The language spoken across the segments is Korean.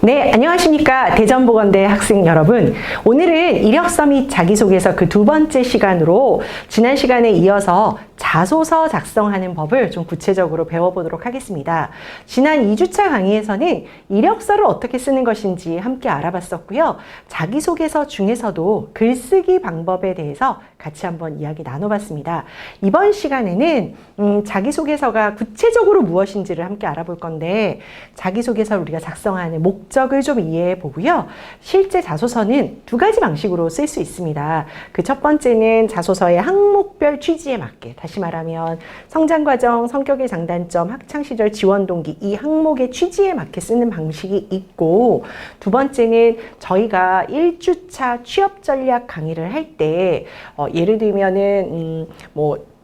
네, 안녕하십니까. 대전보건대 학생 여러분. 오늘은 이력서 및 자기소개서 그 두 번째 시간으로 지난 시간에 이어서 자소서 작성하는 법을 좀 구체적으로 배워보도록 하겠습니다. 지난 2주차 강의에서는 이력서를 어떻게 쓰는 것인지 함께 알아봤었고요. 자기소개서 중에서도 글쓰기 방법에 대해서 같이 한번 이야기 나눠봤습니다. 이번 시간에는 자기소개서가 구체적으로 무엇인지를 함께 알아볼 건데, 자기소개서를 우리가 작성하는 목적을 좀 이해해 보고요. 실제 자소서는 두 가지 방식으로 쓸 수 있습니다. 그 첫 번째는 자소서의 항목별 취지에 맞게, 다시 말하면 성장과정, 성격의 장단점, 학창시절 지원 동기, 이 항목의 취지에 맞게 쓰는 방식이 있고, 두 번째는 저희가 1주차 취업 전략 강의를 할 때 예를 들면은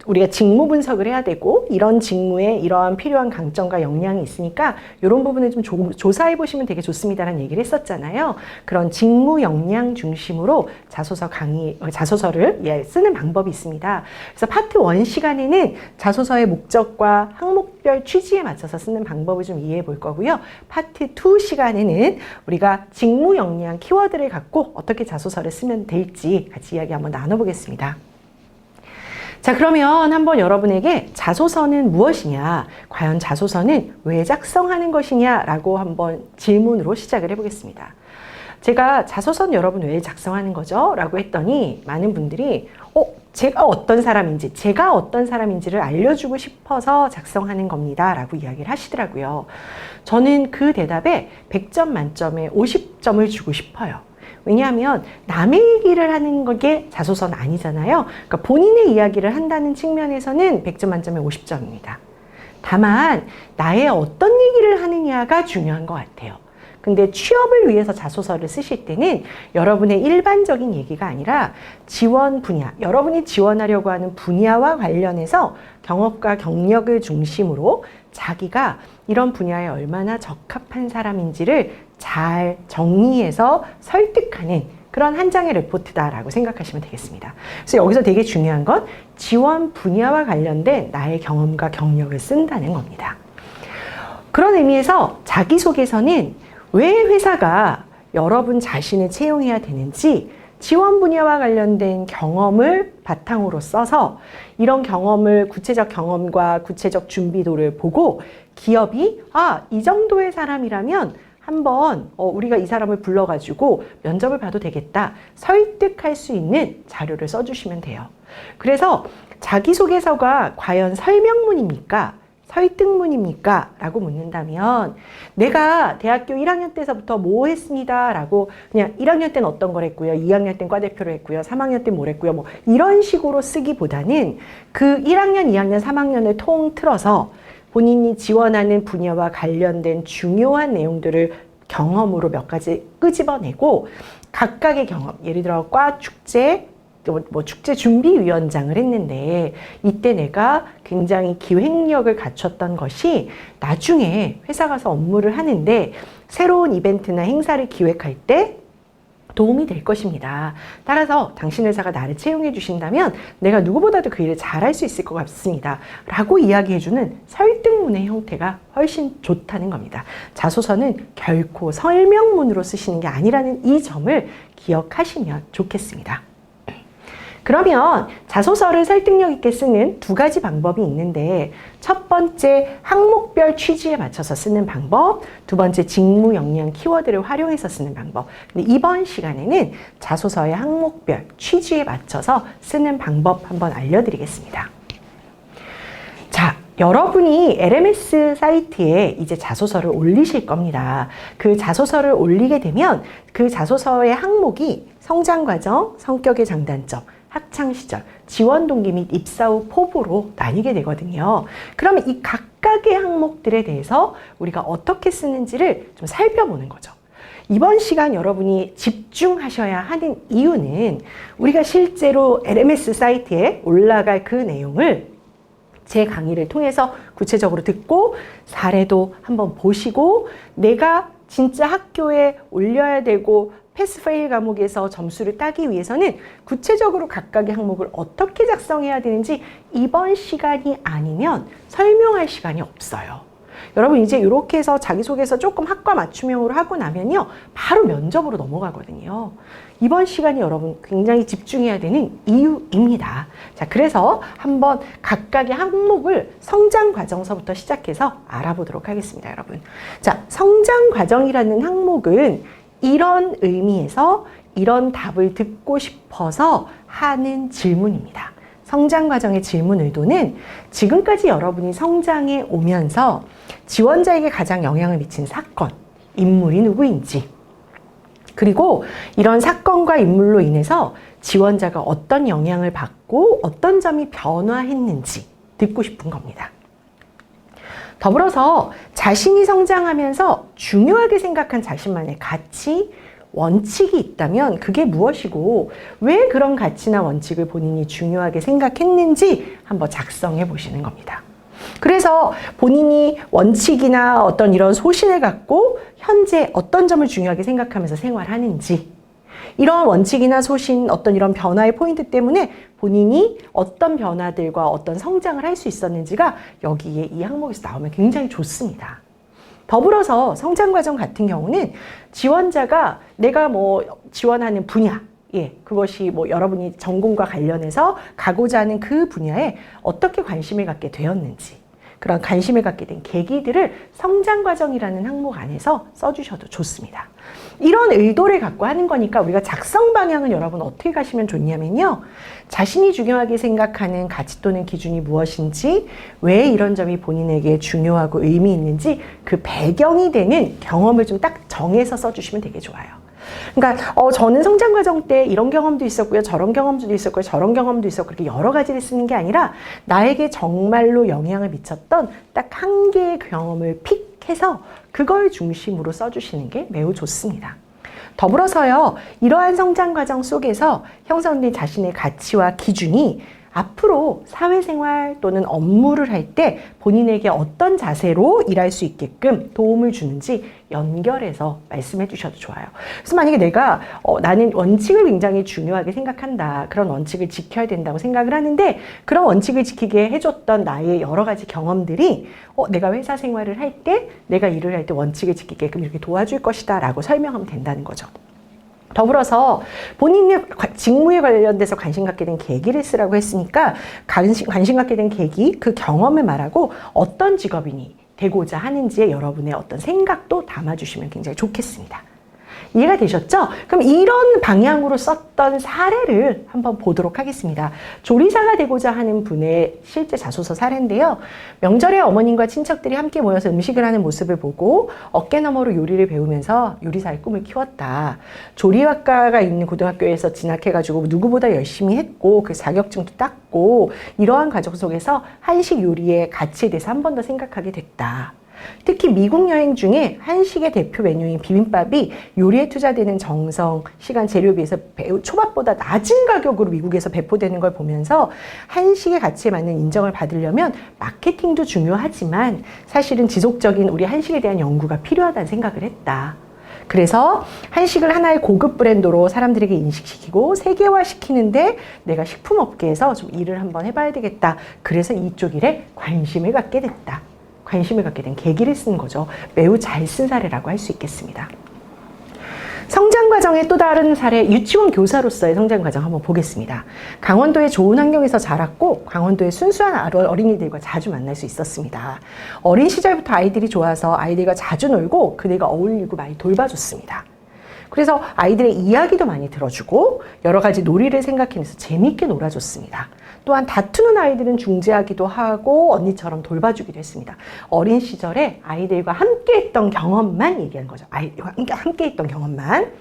우리가 직무 분석을 해야 되고, 이런 직무에 이러한 필요한 강점과 역량이 있으니까 이런 부분을 좀 조사해 보시면 되게 좋습니다라는 얘기를 했었잖아요. 그런 직무 역량 중심으로 자소서를 쓰는 방법이 있습니다. 그래서 파트 1 시간에는 자소서의 목적과 항목별 취지에 맞춰서 쓰는 방법을 좀 이해해 볼 거고요. 파트 2 시간에는 우리가 직무 역량 키워드를 갖고 어떻게 자소서를 쓰면 될지 같이 이야기 한번 나눠보겠습니다. 자, 그러면 한번 여러분에게 자소서는 무엇이냐, 과연 자소서는 왜 작성하는 것이냐 라고 한번 질문으로 시작을 해보겠습니다. 제가 자소서는 여러분 왜 작성하는 거죠? 라고 했더니 많은 분들이 제가 어떤 사람인지를 알려주고 싶어서 작성하는 겁니다 라고 이야기를 하시더라고요. 저는 그 대답에 100점 만점에 50점을 주고 싶어요. 왜냐하면 남의 얘기를 하는 게 자소서는 아니잖아요. 그러니까 본인의 이야기를 한다는 측면에서는 100점 만점에 50점입니다. 다만 나의 어떤 얘기를 하느냐가 중요한 것 같아요. 근데 취업을 위해서 자소서를 쓰실 때는 여러분의 일반적인 얘기가 아니라 지원 분야, 여러분이 지원하려고 하는 분야와 관련해서 경험과 경력을 중심으로 자기가 이런 분야에 얼마나 적합한 사람인지를 잘 정리해서 설득하는 그런 한 장의 레포트다라고 생각하시면 되겠습니다. 그래서 여기서 되게 중요한 건 지원 분야와 관련된 나의 경험과 경력을 쓴다는 겁니다. 그런 의미에서 자기소개서는 왜 회사가 여러분 자신을 채용해야 되는지, 지원 분야와 관련된 경험을 바탕으로 써서 이런 경험을, 구체적 경험과 구체적 준비도를 보고 기업이 이 정도의 사람이라면 한번 우리가 이 사람을 불러가지고 면접을 봐도 되겠다, 설득할 수 있는 자료를 써주시면 돼요. 그래서 자기소개서가 과연 설명문입니까? 설득문입니까? 라고 묻는다면, 내가 대학교 1학년 때서부터 뭐 했습니다 라고 그냥 1학년 때는 어떤 걸 했고요, 2학년 때는 과대표를 했고요, 3학년 때는 뭘 했고요, 이런 식으로 쓰기보다는 그 1학년, 2학년, 3학년을 통틀어서 본인이 지원하는 분야와 관련된 중요한 내용들을 경험으로 몇 가지 끄집어내고, 각각의 경험, 예를 들어 과 축제, 축제 준비위원장을 했는데 이때 내가 굉장히 기획력을 갖췄던 것이 나중에 회사 가서 업무를 하는데 새로운 이벤트나 행사를 기획할 때 도움이 될 것입니다. 따라서 당신 회사가 나를 채용해 주신다면 내가 누구보다도 그 일을 잘할 수 있을 것 같습니다 라고 이야기해주는 설득문의 형태가 훨씬 좋다는 겁니다. 자소서는 결코 설명문으로 쓰시는 게 아니라는 이 점을 기억하시면 좋겠습니다. 그러면 자소서를 설득력 있게 쓰는 두 가지 방법이 있는데, 첫 번째 항목별 취지에 맞춰서 쓰는 방법, 두 번째 직무 역량 키워드를 활용해서 쓰는 방법. 근데 이번 시간에는 자소서의 항목별 취지에 맞춰서 쓰는 방법 한번 알려드리겠습니다. 자, 여러분이 LMS 사이트에 이제 자소서를 올리실 겁니다. 그 자소서를 올리게 되면 그 자소서의 항목이 성장과정, 성격의 장단점, 학창시절, 지원 동기 및 입사 후 포부로 나뉘게 되거든요. 그러면 이 각각의 항목들에 대해서 우리가 어떻게 쓰는지를 좀 살펴보는 거죠. 이번 시간 여러분이 집중하셔야 하는 이유는 우리가 실제로 LMS 사이트에 올라갈 그 내용을 제 강의를 통해서 구체적으로 듣고 사례도 한번 보시고, 내가 진짜 학교에 올려야 되고 패스페일 과목에서 점수를 따기 위해서는 구체적으로 각각의 항목을 어떻게 작성해야 되는지 이번 시간이 아니면 설명할 시간이 없어요. 여러분 이제 이렇게 해서 자기소개서 조금 학과 맞춤형으로 하고 나면요. 바로 면접으로 넘어가거든요. 이번 시간이 여러분 굉장히 집중해야 되는 이유입니다. 자, 그래서 한번 각각의 항목을 성장 과정서부터 시작해서 알아보도록 하겠습니다, 여러분. 자, 성장 과정이라는 항목은 이런 의미에서 이런 답을 듣고 싶어서 하는 질문입니다. 성장 과정의 질문 의도는 지금까지 여러분이 성장해 오면서 지원자에게 가장 영향을 미친 사건, 인물이 누구인지, 그리고 이런 사건과 인물로 인해서 지원자가 어떤 영향을 받고 어떤 점이 변화했는지 듣고 싶은 겁니다. 더불어서 자신이 성장하면서 중요하게 생각한 자신만의 가치, 원칙이 있다면 그게 무엇이고 왜 그런 가치나 원칙을 본인이 중요하게 생각했는지 한번 작성해 보시는 겁니다. 그래서 본인이 원칙이나 어떤 이런 소신을 갖고 현재 어떤 점을 중요하게 생각하면서 생활하는지, 이런 원칙이나 소신, 어떤 이런 변화의 포인트 때문에 본인이 어떤 변화들과 어떤 성장을 할 수 있었는지가 여기에 이 항목에서 나오면 굉장히 좋습니다. 더불어서 성장 과정 같은 경우는 지원자가 내가 지원하는 분야, 그것이 여러분이 전공과 관련해서 가고자 하는 그 분야에 어떻게 관심을 갖게 되었는지, 그런 관심을 갖게 된 계기들을 성장 과정이라는 항목 안에서 써주셔도 좋습니다. 이런 의도를 갖고 하는 거니까 우리가 작성 방향은 여러분 어떻게 가시면 좋냐면요. 자신이 중요하게 생각하는 가치 또는 기준이 무엇인지, 왜 이런 점이 본인에게 중요하고 의미 있는지 그 배경이 되는 경험을 좀 딱 정해서 써주시면 되게 좋아요. 그러니까 저는 성장 과정 때 이런 경험도 있었고요, 저런 경험도 있었고요, 저런 경험도 있었고, 그렇게 여러 가지를 쓰는 게 아니라 나에게 정말로 영향을 미쳤던 딱 한 개의 경험을 픽해서 그걸 중심으로 써주시는 게 매우 좋습니다. 더불어서요, 이러한 성장 과정 속에서 형성된 자신의 가치와 기준이 앞으로 사회생활 또는 업무를 할 때 본인에게 어떤 자세로 일할 수 있게끔 도움을 주는지 연결해서 말씀해 주셔도 좋아요. 그래서 만약에 내가 나는 원칙을 굉장히 중요하게 생각한다, 그런 원칙을 지켜야 된다고 생각을 하는데 그런 원칙을 지키게 해줬던 나의 여러 가지 경험들이 내가 회사 생활을 할 때, 내가 일을 할 때 원칙을 지키게끔 이렇게 도와줄 것이다 라고 설명하면 된다는 거죠. 더불어서 본인의 직무에 관련돼서 관심 갖게 된 계기를 쓰라고 했으니까 관심 갖게 된 계기, 그 경험을 말하고 어떤 직업인이 되고자 하는지에 여러분의 어떤 생각도 담아주시면 굉장히 좋겠습니다. 이해가 되셨죠? 그럼 이런 방향으로 썼던 사례를 한번 보도록 하겠습니다. 조리사가 되고자 하는 분의 실제 자소서 사례인데요. 명절에 어머님과 친척들이 함께 모여서 음식을 하는 모습을 보고 어깨너머로 요리를 배우면서 요리사의 꿈을 키웠다. 조리학과가 있는 고등학교에서 진학해가지고 누구보다 열심히 했고 그 자격증도 땄고, 이러한 과정 속에서 한식 요리의 가치에 대해서 한 번 더 생각하게 됐다. 특히 미국 여행 중에 한식의 대표 메뉴인 비빔밥이 요리에 투자되는 정성, 시간, 재료에 비해서 초밥보다 낮은 가격으로 미국에서 배포되는 걸 보면서 한식의 가치에 맞는 인정을 받으려면 마케팅도 중요하지만 사실은 지속적인 우리 한식에 대한 연구가 필요하다는 생각을 했다. 그래서 한식을 하나의 고급 브랜드로 사람들에게 인식시키고 세계화시키는데 내가 식품업계에서 좀 일을 한번 해봐야 되겠다. 그래서 이쪽 일에 관심을 갖게 됐다. 관심을 갖게 된 계기를 쓴 거죠. 매우 잘 쓴 사례라고 할 수 있겠습니다. 성장 과정의 또 다른 사례, 유치원 교사로서의 성장 과정 한번 보겠습니다. 강원도의 좋은 환경에서 자랐고 강원도의 순수한 어린이들과 자주 만날 수 있었습니다. 어린 시절부터 아이들이 좋아서 아이들과 자주 놀고 그들과 어울리고 많이 돌봐줬습니다. 그래서 아이들의 이야기도 많이 들어주고 여러 가지 놀이를 생각해내서 재미있게 놀아줬습니다. 또한 다투는 아이들은 중재하기도 하고 언니처럼 돌봐주기도 했습니다. 어린 시절에 아이들과 함께 했던 경험만 얘기하는 거죠. 아이들과 함께 했던 경험만.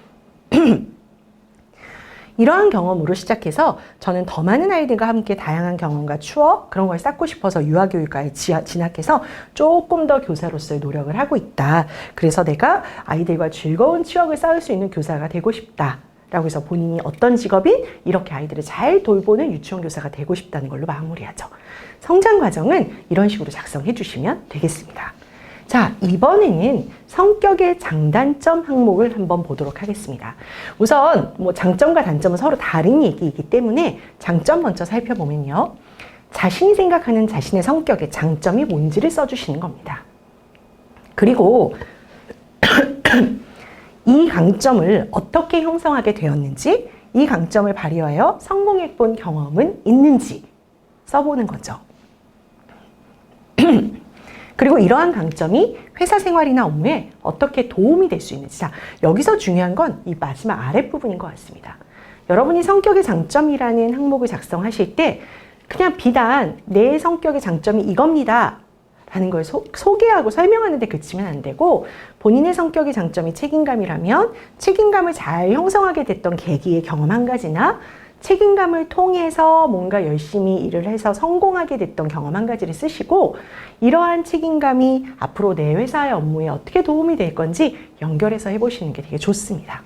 이러한 경험으로 시작해서 저는 더 많은 아이들과 함께 다양한 경험과 추억, 그런 걸 쌓고 싶어서 유아교육과에 진학해서 조금 더 교사로서의 노력을 하고 있다. 그래서 내가 아이들과 즐거운 추억을 쌓을 수 있는 교사가 되고 싶다. 라고 해서 본인이 어떤 직업인, 이렇게 아이들을 잘 돌보는 유치원 교사가 되고 싶다는 걸로 마무리하죠. 성장 과정은 이런 식으로 작성해 주시면 되겠습니다. 자, 이번에는 성격의 장단점 항목을 한번 보도록 하겠습니다. 우선 장점과 단점은 서로 다른 얘기이기 때문에 장점 먼저 살펴보면요. 자신이 생각하는 자신의 성격의 장점이 뭔지를 써주시는 겁니다. 그리고 이 강점을 어떻게 형성하게 되었는지, 이 강점을 발휘하여 성공해 본 경험은 있는지 써보는 거죠. 그리고 이러한 강점이 회사 생활이나 업무에 어떻게 도움이 될 수 있는지. 자, 여기서 중요한 건 이 마지막 아랫부분인 것 같습니다. 여러분이 성격의 장점이라는 항목을 작성하실 때 그냥 비단 내 성격의 장점이 이겁니다 라는 걸 소개하고 설명하는 데 그치면 안 되고, 본인의 성격의 장점이 책임감이라면 책임감을 잘 형성하게 됐던 계기의 경험 한 가지나, 책임감을 통해서 뭔가 열심히 일을 해서 성공하게 됐던 경험 한 가지를 쓰시고, 이러한 책임감이 앞으로 내 회사의 업무에 어떻게 도움이 될 건지 연결해서 해보시는 게 되게 좋습니다.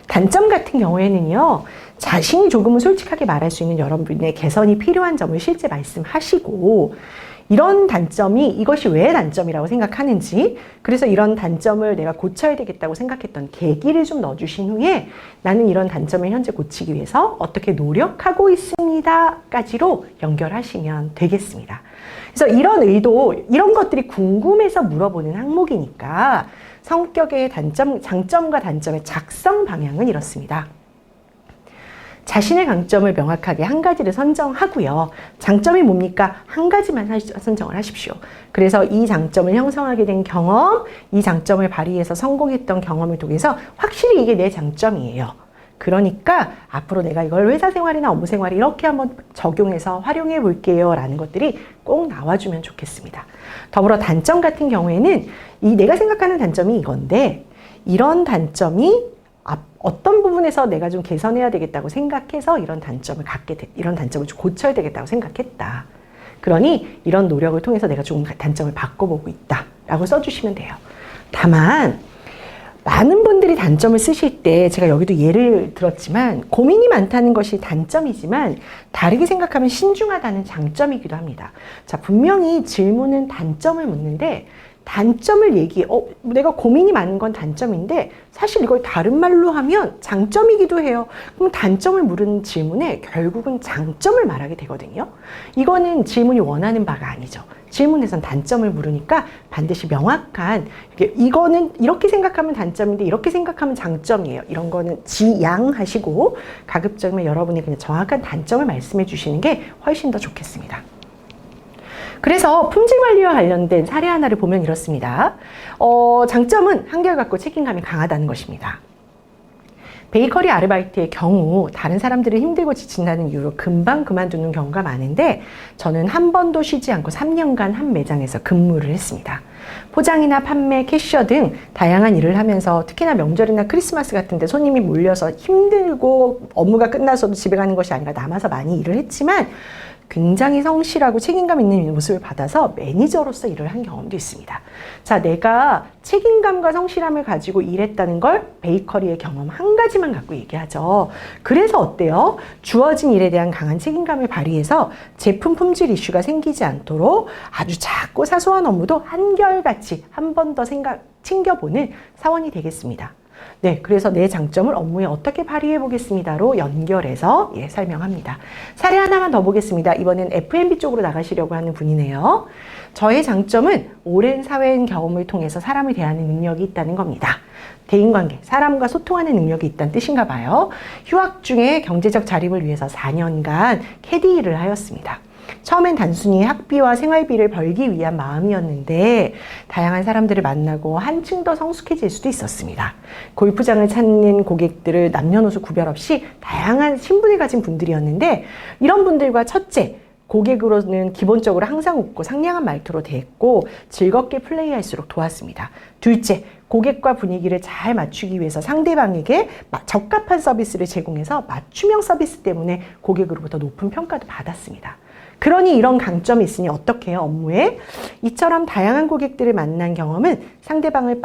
단점 같은 경우에는요, 자신이 조금은 솔직하게 말할 수 있는 여러분의 개선이 필요한 점을 실제 말씀하시고, 이런 단점이 이것이 왜 단점이라고 생각하는지, 그래서 이런 단점을 내가 고쳐야 되겠다고 생각했던 계기를 좀 넣어주신 후에 나는 이런 단점을 현재 고치기 위해서 어떻게 노력하고 있습니다 까지로 연결하시면 되겠습니다. 그래서 이런 의도, 이런 것들이 궁금해서 물어보는 항목이니까 성격의 장점과 단점의 작성 방향은 이렇습니다. 자신의 강점을 명확하게 한 가지를 선정하고요. 장점이 뭡니까? 한 가지만 선정을 하십시오. 그래서 이 장점을 형성하게 된 경험, 이 장점을 발휘해서 성공했던 경험을 통해서 확실히 이게 내 장점이에요. 그러니까 앞으로 내가 이걸 회사 생활이나 업무 생활에 이렇게 한번 적용해서 활용해 볼게요 라는 것들이 꼭 나와주면 좋겠습니다. 더불어 단점 같은 경우에는 이 내가 생각하는 단점이 이건데, 이런 단점이 어떤 부분에서 내가 좀 개선해야 되겠다고 생각해서 이런 단점을 이런 단점을 좀 고쳐야 되겠다고 생각했다. 그러니 이런 노력을 통해서 내가 조금 단점을 바꿔보고 있다 라고 써주시면 돼요. 다만 많은 분들이 단점을 쓰실 때 제가 여기도 예를 들었지만, 고민이 많다는 것이 단점이지만 다르게 생각하면 신중하다는 장점이기도 합니다. 자, 분명히 질문은 단점을 묻는데 단점을 내가 고민이 많은 건 단점인데 사실 이걸 다른 말로 하면 장점이기도 해요. 그럼 단점을 물은 질문에 결국은 장점을 말하게 되거든요. 이거는 질문이 원하는 바가 아니죠. 질문에선 단점을 물으니까 반드시 명확한, 이거는 이렇게 생각하면 단점인데 이렇게 생각하면 장점이에요. 이런 거는 지양하시고 가급적이면 여러분이 그냥 정확한 단점을 말씀해 주시는 게 훨씬 더 좋겠습니다. 그래서 품질 관리와 관련된 사례 하나를 보면 이렇습니다. 장점은 한결같고 책임감이 강하다는 것입니다. 베이커리 아르바이트의 경우 다른 사람들은 힘들고 지친다는 이유로 금방 그만두는 경우가 많은데, 저는 한 번도 쉬지 않고 3년간 한 매장에서 근무를 했습니다. 포장이나 판매, 캐셔 등 다양한 일을 하면서 특히나 명절이나 크리스마스 같은 데 손님이 몰려서 힘들고 업무가 끝나서도 집에 가는 것이 아니라 남아서 많이 일을 했지만 굉장히 성실하고 책임감 있는 모습을 받아서 매니저로서 일을 한 경험도 있습니다. 자, 내가 책임감과 성실함을 가지고 일했다는 걸 베이커리의 경험 한 가지만 갖고 얘기하죠. 그래서 어때요? 주어진 일에 대한 강한 책임감을 발휘해서 제품 품질 이슈가 생기지 않도록 아주 작고 사소한 업무도 한결같이 한 번 더 챙겨보는 사원이 되겠습니다. 네, 그래서 내 장점을 업무에 어떻게 발휘해 보겠습니다로 연결해서 설명합니다. 사례 하나만 더 보겠습니다. 이번엔 F&B 쪽으로 나가시려고 하는 분이네요. 저의 장점은 오랜 사회 경험을 통해서 사람을 대하는 능력이 있다는 겁니다. 대인관계, 사람과 소통하는 능력이 있다는 뜻인가 봐요. 휴학 중에 경제적 자립을 위해서 4년간 캐디 일을 하였습니다. 처음엔 단순히 학비와 생활비를 벌기 위한 마음이었는데 다양한 사람들을 만나고 한층 더 성숙해질 수도 있었습니다. 골프장을 찾는 고객들을 남녀노소 구별 없이 다양한 신분을 가진 분들이었는데, 이런 분들과 첫째, 고객으로는 기본적으로 항상 웃고 상냥한 말투로 대했고 즐겁게 플레이할수록 도왔습니다. 둘째, 고객과 분위기를 잘 맞추기 위해서 상대방에게 적합한 서비스를 제공해서 맞춤형 서비스 때문에 고객으로부터 높은 평가도 받았습니다. 그러니 이런 강점이 있으니 어떻게 해요? 업무에 이처럼 다양한 고객들을 만난 경험은 상대방을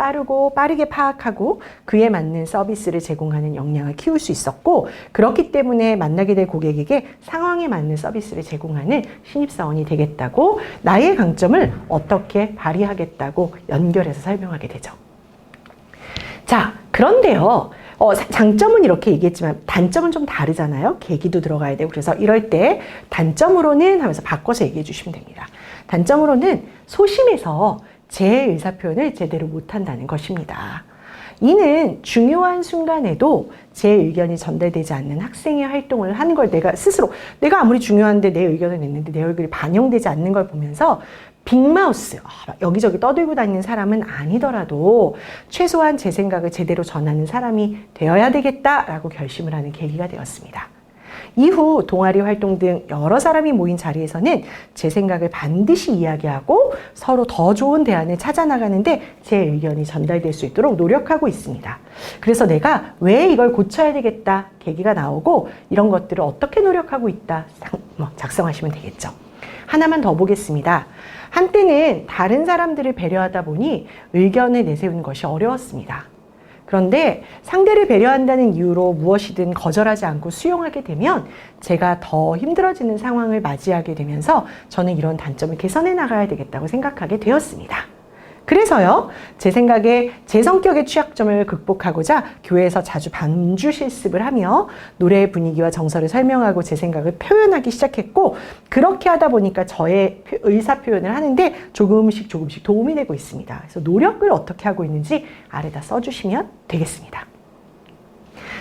빠르게 파악하고 그에 맞는 서비스를 제공하는 역량을 키울 수 있었고, 그렇기 때문에 만나게 될 고객에게 상황에 맞는 서비스를 제공하는 신입사원이 되겠다고, 나의 강점을 어떻게 발휘하겠다고 연결해서 설명하게 되죠. 자, 그런데요. 장점은 이렇게 얘기했지만 단점은 좀 다르잖아요. 계기도 들어가야 되고. 그래서 이럴 때 단점으로는 하면서 바꿔서 얘기해 주시면 됩니다. 단점으로는 소심해서 제 의사표현을 제대로 못한다는 것입니다. 이는 중요한 순간에도 제 의견이 전달되지 않는 학생의 활동을 하는 걸 내가 아무리 중요한데 내 의견을 냈는데 내 얼굴이 반영되지 않는 걸 보면서 빅마우스, 여기저기 떠들고 다니는 사람은 아니더라도 최소한 제 생각을 제대로 전하는 사람이 되어야 되겠다라고 결심을 하는 계기가 되었습니다. 이후 동아리 활동 등 여러 사람이 모인 자리에서는 제 생각을 반드시 이야기하고 서로 더 좋은 대안을 찾아나가는데 제 의견이 전달될 수 있도록 노력하고 있습니다. 그래서 내가 왜 이걸 고쳐야 되겠다 계기가 나오고 이런 것들을 어떻게 노력하고 있다 작성하시면 되겠죠. 하나만 더 보겠습니다. 한때는 다른 사람들을 배려하다 보니 의견을 내세우는 것이 어려웠습니다. 그런데 상대를 배려한다는 이유로 무엇이든 거절하지 않고 수용하게 되면 제가 더 힘들어지는 상황을 맞이하게 되면서 저는 이런 단점을 개선해 나가야 되겠다고 생각하게 되었습니다. 그래서요, 제 생각에 제 성격의 취약점을 극복하고자 교회에서 자주 반주 실습을 하며 노래의 분위기와 정서를 설명하고 제 생각을 표현하기 시작했고, 그렇게 하다 보니까 저의 의사 표현을 하는데 조금씩 도움이 되고 있습니다. 그래서 노력을 어떻게 하고 있는지 아래다 써주시면 되겠습니다.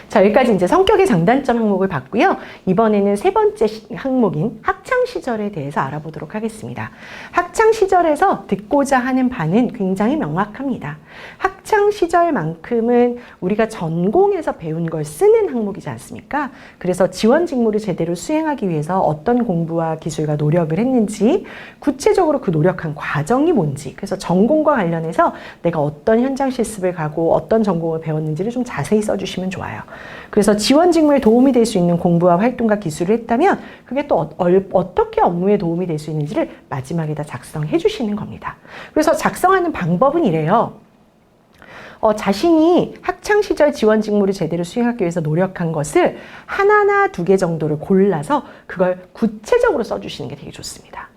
자, 여기까지 이제 성격의 장단점 항목을 봤고요. 이번에는 세 번째 항목인 학창시절에 대해서 알아보도록 하겠습니다. 학창시절에서 듣고자 하는 바는 굉장히 명확합니다. 학창시절만큼은 우리가 전공에서 배운 걸 쓰는 항목이지 않습니까? 그래서 지원 직무를 제대로 수행하기 위해서 어떤 공부와 기술과 노력을 했는지, 구체적으로 그 노력한 과정이 뭔지, 그래서 전공과 관련해서 내가 어떤 현장 실습을 가고 어떤 전공을 배웠는지를 좀 자세히 써주시면 좋아요. 그래서 지원 직무에 도움이 될 수 있는 공부와 활동과 기술을 했다면 그게 또 어떻게 업무에 도움이 될 수 있는지를 마지막에다 작성해 주시는 겁니다. 그래서 작성하는 방법은 이래요. 자신이 학창시절 지원 직무를 제대로 수행하기 위해서 노력한 것을 하나나 두 개 정도를 골라서 그걸 구체적으로 써주시는 게 되게 좋습니다.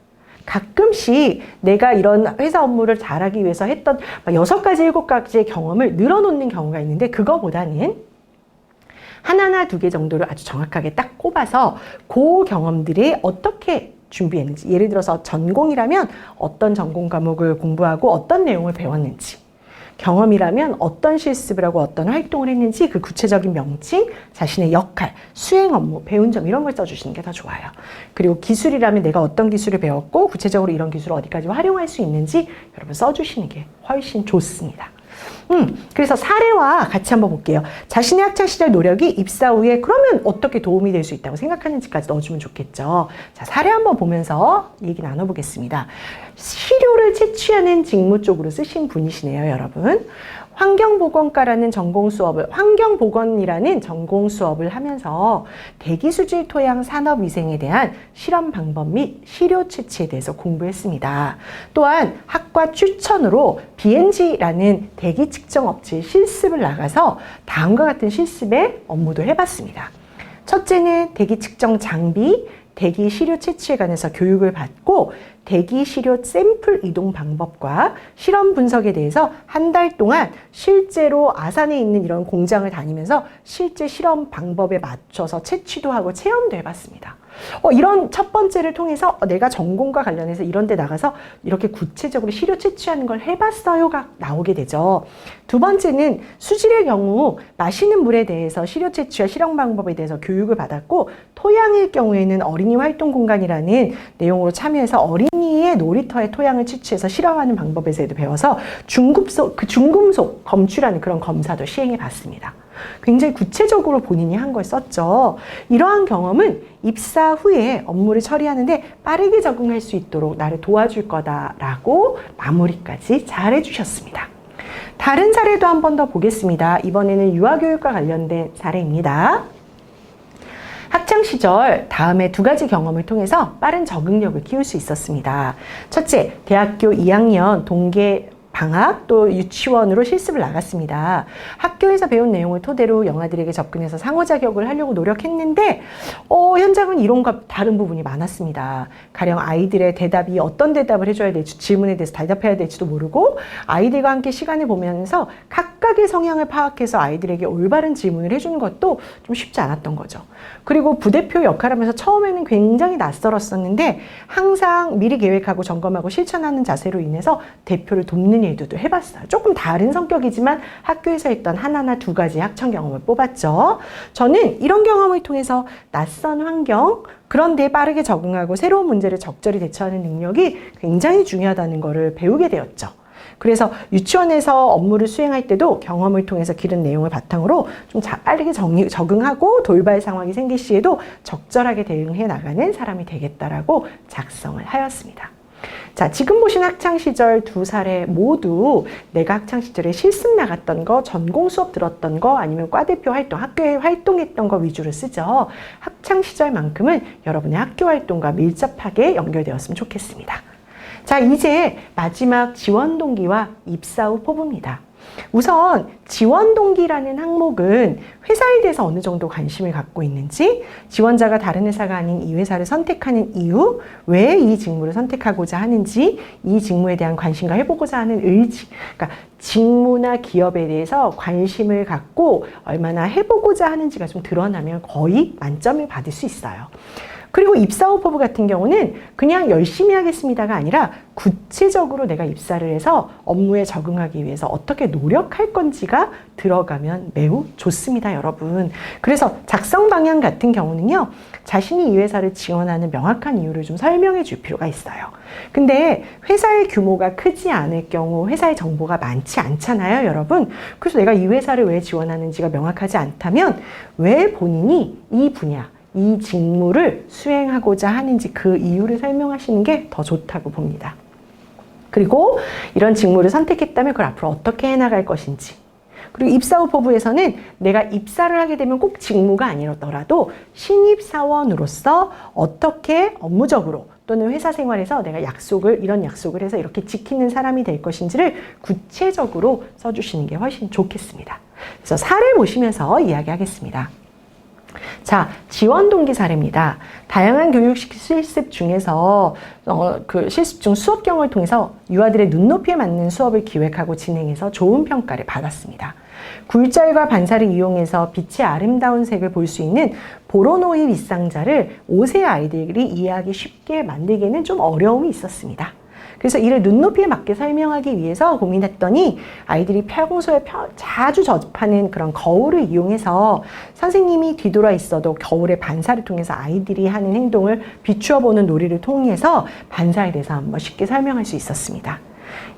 가끔씩 내가 이런 회사 업무를 잘하기 위해서 했던 6가지, 7가지의 경험을 늘어놓는 경우가 있는데, 그거보다는 하나나 두 개 정도를 아주 정확하게 딱 꼽아서 그 경험들이 어떻게 준비했는지, 예를 들어서 전공이라면 어떤 전공 과목을 공부하고 어떤 내용을 배웠는지, 경험이라면 어떤 실습을 하고 어떤 활동을 했는지 그 구체적인 명칭, 자신의 역할, 수행 업무, 배운 점 이런 걸 써주시는 게 더 좋아요. 그리고 기술이라면 내가 어떤 기술을 배웠고 구체적으로 이런 기술을 어디까지 활용할 수 있는지 여러분 써주시는 게 훨씬 좋습니다. 그래서 사례와 같이 한번 볼게요. 자신의 학창시절 노력이 입사 후에 그러면 어떻게 도움이 될 수 있다고 생각하는지까지 넣어주면 좋겠죠. 자, 사례 한번 보면서 얘기 나눠보겠습니다. 시료를 채취하는 직무 쪽으로 쓰신 분이시네요, 여러분. 환경보건과라는 전공 수업을, 환경보건이라는 전공 수업을 하면서 대기수질 토양 산업위생에 대한 실험 방법 및 시료 채취에 대해서 공부했습니다. 또한 학과 추천으로 BNG라는 대기 측정 업체에 실습을 나가서 다음과 같은 실습의 업무도 해봤습니다. 첫째는 대기 측정 장비, 대기 시료 채취에 관해서 교육을 받고 대기 시료 샘플 이동 방법과 실험 분석에 대해서 한 달 동안 실제로 아산에 있는 이런 공장을 다니면서 실제 실험 방법에 맞춰서 채취도 하고 체험도 해봤습니다. 이런 첫 번째를 통해서 내가 전공과 관련해서 이런 데 나가서 이렇게 구체적으로 시료 채취하는 걸 해봤어요가 나오게 되죠. 두 번째는 수질의 경우 마시는 물에 대해서 시료 채취와 실험 방법에 대해서 교육을 받았고, 토양의 경우에는 어린이 활동 공간이라는 내용으로 참여해서 어린이의 놀이터에 토양을 채취해서 실험하는 방법에 대해서 배워서 중금속 검출하는 그런 검사도 시행해 봤습니다. 굉장히 구체적으로 본인이 한 걸 썼죠. 이러한 경험은 입사 후에 업무를 처리하는데 빠르게 적응할 수 있도록 나를 도와줄 거다라고 마무리까지 잘 해주셨습니다. 다른 사례도 한 번 더 보겠습니다. 이번에는 유아교육과 관련된 사례입니다. 학창시절 다음에 2가지 경험을 통해서 빠른 적응력을 키울 수 있었습니다. 첫째, 대학교 2학년 동계 방학 또 유치원으로 실습을 나갔습니다. 학교에서 배운 내용을 토대로 영아들에게 접근해서 상호작용을 하려고 노력했는데 현장은 이론과 다른 부분이 많았습니다. 가령 아이들의 대답이 어떤 대답을 해줘야 될지, 질문에 대해서 대답해야 될지도 모르고 아이들과 함께 시간을 보면서 각각의 성향을 파악해서 아이들에게 올바른 질문을 해주는 것도 좀 쉽지 않았던 거죠. 그리고 부대표 역할을 하면서 처음에는 굉장히 낯설었었는데 항상 미리 계획하고 점검하고 실천하는 자세로 인해서 대표를 돕는 일도 해봤어요. 조금 다른 성격이지만 학교에서 했던 하나나 두 가지 학창 경험을 뽑았죠. 저는 이런 경험을 통해서 낯선 환경, 그런데 빠르게 적응하고 새로운 문제를 적절히 대처하는 능력이 굉장히 중요하다는 것을 배우게 되었죠. 그래서 유치원에서 업무를 수행할 때도 경험을 통해서 기른 내용을 바탕으로 좀 빠르게 적응하고 돌발 상황이 생길 시에도 적절하게 대응해 나가는 사람이 되겠다라고 작성을 하였습니다. 자, 지금 보신 학창시절 두 사례 모두 내가 학창시절에 실습 나갔던 거, 전공 수업 들었던 거, 아니면 과대표 활동, 학교에 활동했던 거 위주로 쓰죠. 학창시절만큼은 여러분의 학교 활동과 밀접하게 연결되었으면 좋겠습니다. 자, 이제 마지막 지원 동기와 입사 후 포부입니다. 우선 지원 동기라는 항목은 회사에 대해서 어느 정도 관심을 갖고 있는지, 지원자가 다른 회사가 아닌 이 회사를 선택하는 이유, 왜 이 직무를 선택하고자 하는지, 이 직무에 대한 관심과 해보고자 하는 의지, 그러니까 직무나 기업에 대해서 관심을 갖고 얼마나 해보고자 하는지가 좀 드러나면 거의 만점을 받을 수 있어요. 그리고 입사 후 포부 같은 경우는 그냥 열심히 하겠습니다가 아니라 구체적으로 내가 입사를 해서 업무에 적응하기 위해서 어떻게 노력할 건지가 들어가면 매우 좋습니다, 여러분. 그래서 작성 방향 같은 경우는요, 자신이 이 회사를 지원하는 명확한 이유를 좀 설명해 줄 필요가 있어요. 근데 회사의 규모가 크지 않을 경우 회사의 정보가 많지 않잖아요, 여러분. 그래서 내가 이 회사를 왜 지원하는지가 명확하지 않다면 왜 본인이 이 분야, 이 직무를 수행하고자 하는지 그 이유를 설명하시는 게 더 좋다고 봅니다. 그리고 이런 직무를 선택했다면 그걸 앞으로 어떻게 해나갈 것인지, 그리고 입사 후 포부에서는 내가 입사를 하게 되면 꼭 직무가 아니더라도 신입사원으로서 어떻게 업무적으로 또는 회사 생활에서 내가 이런 약속을 해서 이렇게 지키는 사람이 될 것인지를 구체적으로 써주시는 게 훨씬 좋겠습니다. 그래서 사례 보시면서 이야기하겠습니다. 자, 지원 동기 사례입니다. 다양한 교육 실습 중에서 그 실습 중 수업 경험을 통해서 유아들의 눈높이에 맞는 수업을 기획하고 진행해서 좋은 평가를 받았습니다. 굴절과 반사를 이용해서 빛의 아름다운 색을 볼 수 있는 보로노이 밑상자를 5세 아이들이 이해하기 쉽게 만들기에는 좀 어려움이 있었습니다. 그래서 이를 눈높이에 맞게 설명하기 위해서 고민했더니 아이들이 평소에 자주 접하는 그런 거울을 이용해서 선생님이 뒤돌아 있어도 거울의 반사를 통해서 아이들이 하는 행동을 비추어 보는 놀이를 통해서 반사에 대해서 한번 쉽게 설명할 수 있었습니다.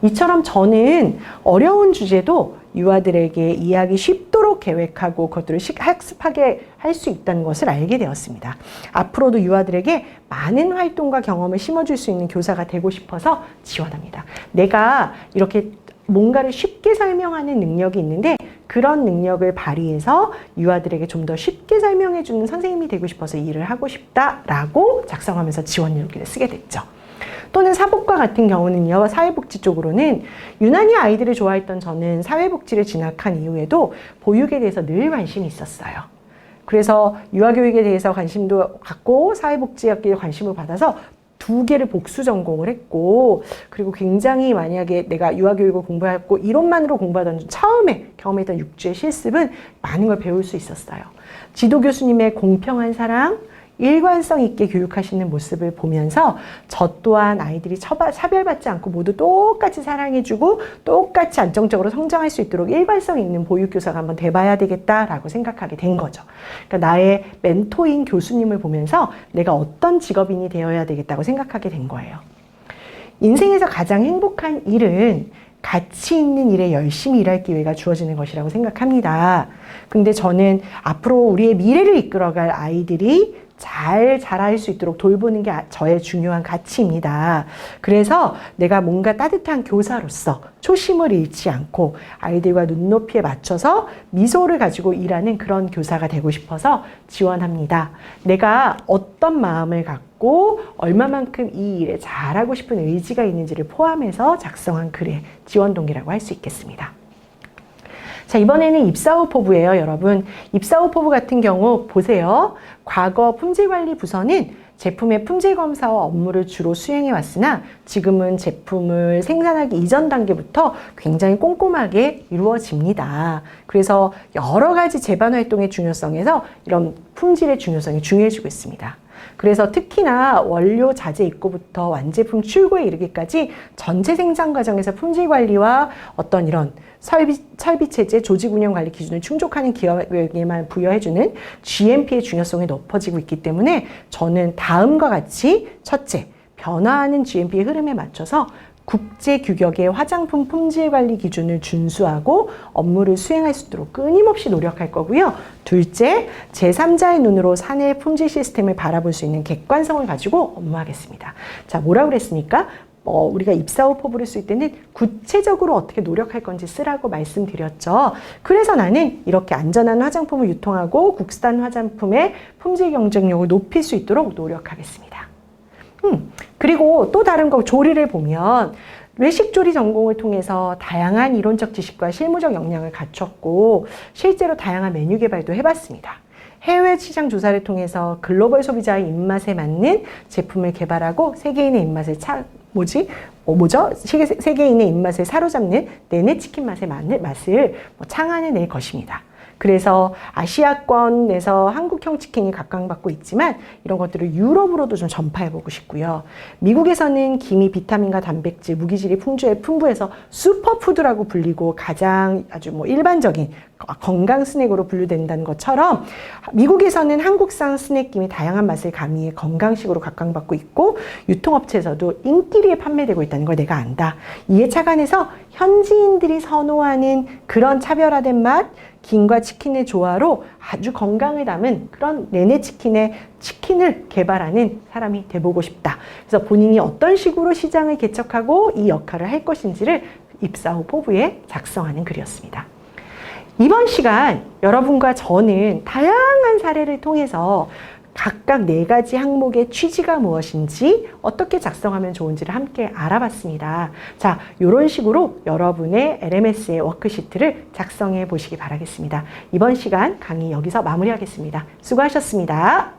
이처럼 저는 어려운 주제도 유아들에게 이해하기 쉽도록 계획하고 그것들을 학습하게 할 수 있다는 것을 알게 되었습니다. 앞으로도 유아들에게 많은 활동과 경험을 심어줄 수 있는 교사가 되고 싶어서 지원합니다. 내가 이렇게 뭔가를 쉽게 설명하는 능력이 있는데 그런 능력을 발휘해서 유아들에게 좀 더 쉽게 설명해주는 선생님이 되고 싶어서 이 일을 하고 싶다라고 작성하면서 지원 일기를 쓰게 됐죠. 또는 사복과 같은 경우는요, 사회복지 쪽으로는 유난히 아이들을 좋아했던 저는 사회복지를 진학한 이후에도 보육에 대해서 늘 관심이 있었어요. 그래서 유아교육에 대해서 관심도 갖고 사회복지학계에 관심을 받아서 2개를 복수 전공을 했고, 그리고 굉장히 만약에 내가 유아교육을 공부했고 이론만으로 공부하던 처음에 경험했던 6주의 실습은 많은 걸 배울 수 있었어요. 지도 교수님의 공평한 사랑, 일관성 있게 교육하시는 모습을 보면서 저 또한 아이들이 차별받지 않고 모두 똑같이 사랑해주고 똑같이 안정적으로 성장할 수 있도록 일관성 있는 보육교사가 한번 돼봐야 되겠다라고 생각하게 된 거죠. 그러니까 나의 멘토인 교수님을 보면서 내가 어떤 직업인이 되어야 되겠다고 생각하게 된 거예요. 인생에서 가장 행복한 일은 가치 있는 일에 열심히 일할 기회가 주어지는 것이라고 생각합니다. 근데 저는 앞으로 우리의 미래를 이끌어갈 아이들이 잘 자랄 수 있도록 돌보는 게 저의 중요한 가치입니다. 그래서 내가 뭔가 따뜻한 교사로서 초심을 잃지 않고 아이들과 눈높이에 맞춰서 미소를 가지고 일하는 그런 교사가 되고 싶어서 지원합니다. 내가 어떤 마음을 갖고 있고 얼마만큼 이 일에 잘하고 싶은 의지가 있는지를 포함해서 작성한 글의 지원 동기라고 할 수 있겠습니다. 자, 이번에는 입사 후 포부예요, 여러분. 입사 후 포부 같은 경우 보세요. 과거 품질관리 부서는 제품의 품질 검사와 업무를 주로 수행해 왔으나 지금은 제품을 생산하기 이전 단계부터 굉장히 꼼꼼하게 이루어집니다. 그래서 여러 가지 제반 활동의 중요성에서 이런 품질의 중요성이 중요해지고 있습니다. 그래서 특히나 원료 자재 입고부터 완제품 출고에 이르기까지 전체 생산 과정에서 품질 관리와 어떤 이런 설비 체제, 조직 운영 관리 기준을 충족하는 기업에게만 부여해주는 GMP의 중요성이 높아지고 있기 때문에 저는 다음과 같이 첫째, 변화하는 GMP의 흐름에 맞춰서 국제 규격의 화장품 품질 관리 기준을 준수하고 업무를 수행할 수 있도록 끊임없이 노력할 거고요. 둘째, 제3자의 눈으로 사내 품질 시스템을 바라볼 수 있는 객관성을 가지고 업무하겠습니다. 자, 뭐라고 그랬습니까? 우리가 입사 후 포부를 쓸 때는 구체적으로 어떻게 노력할 건지 쓰라고 말씀드렸죠. 그래서 나는 이렇게 안전한 화장품을 유통하고 국산 화장품의 품질 경쟁력을 높일 수 있도록 노력하겠습니다. 그리고 또 다른 거 조리를 보면 외식조리 전공을 통해서 다양한 이론적 지식과 실무적 역량을 갖췄고 실제로 다양한 메뉴 개발도 해봤습니다. 해외 시장 조사를 통해서 글로벌 소비자의 입맛에 맞는 제품을 개발하고 세계인의 입맛을 세계인의 입맛을 사로잡는 내내 치킨 맛을 창안해낼 것입니다. 그래서 아시아권에서 한국형 치킨이 각광받고 있지만 이런 것들을 유럽으로도 좀 전파해보고 싶고요. 미국에서는 기미, 비타민과 단백질, 무기질이 풍부해서 슈퍼푸드라고 불리고 가장 아주 일반적인 건강 스낵으로 분류된다는 것처럼 미국에서는 한국산 스낵김이 다양한 맛을 가미해 건강식으로 각광받고 있고 유통업체에서도 인기리에 판매되고 있다는 걸 내가 안다. 이에 착안해서 현지인들이 선호하는 그런 차별화된 맛, 김과 치킨의 조화로 아주 건강을 담은 그런 내내 치킨을 개발하는 사람이 돼보고 싶다. 그래서 본인이 어떤 식으로 시장을 개척하고 이 역할을 할 것인지를 입사 후 포부에 작성하는 글이었습니다. 이번 시간 여러분과 저는 다양한 사례를 통해서 각각 4가지 항목의 취지가 무엇인지 어떻게 작성하면 좋은지를 함께 알아봤습니다. 자, 이런 식으로 여러분의 LMS의 워크시트를 작성해 보시기 바라겠습니다. 이번 시간 강의 여기서 마무리하겠습니다. 수고하셨습니다.